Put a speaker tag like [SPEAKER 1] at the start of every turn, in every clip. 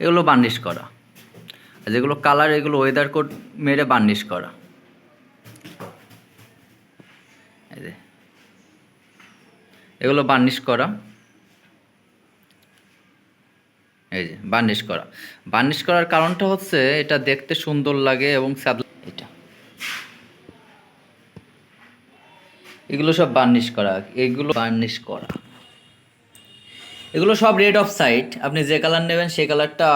[SPEAKER 1] এগুলো বার্নিশ করা। আর যেগুলো কালার এগুলো ওয়েদার কোড মেরে বার্নিশ করা। এই যে এগুলো বার্নিশ করা। এই যে বার্নিশ করা। বার্নিশ করার কারণটা হচ্ছে এটা দেখতে সুন্দর লাগে এবং এটা এগুলো সব বার্নিশ করা। এগুলো বার্নিশ করা, এগুলো সব রেড অফ সাইট। আপনি যে কালার নেবেন সেই কালারটা।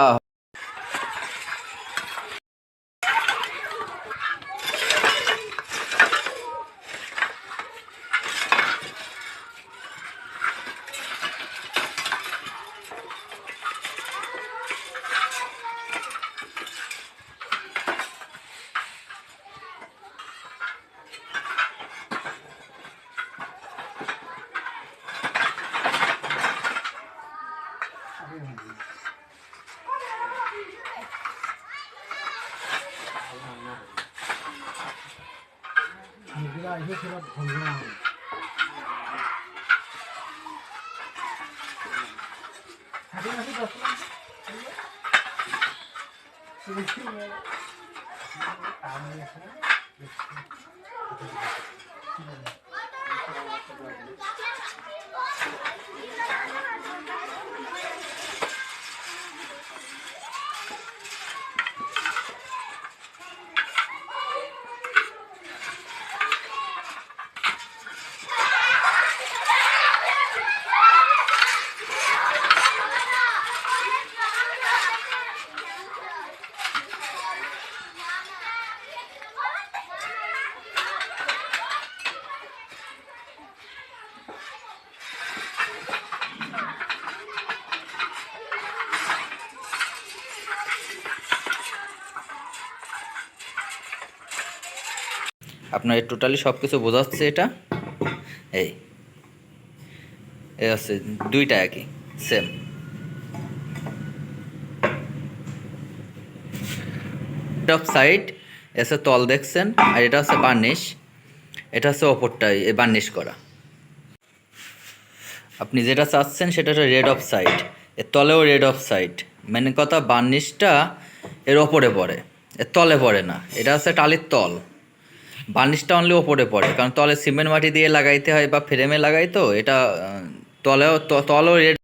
[SPEAKER 1] আপনার টোটালি সব কিছু বোঝাচ্ছে এটা। এই আছে দুইটা একই সেম। অফ সাইড এসে তল দেখছেন, আর এটা হচ্ছে বার্নিশ। এটা হচ্ছে ওপরটাই বার্নিশ করা। আপনি যেটা চাচ্ছেন সেটা হচ্ছে রেড অফ সাইড, এর তলেও রেড অফ সাইড। মানে কথা বার্নিশটা এর ওপরে পড়ে, এর তলে পড়ে না। এটা হচ্ছে টালির তল, বার্নিশটা অনলি ওপরে পড়ে, কারণ তলে সিমেন্ট মাটি দিয়ে লাগাইতে হয় বা ফ্রেমে লাগাই, তো এটা তলেও রেড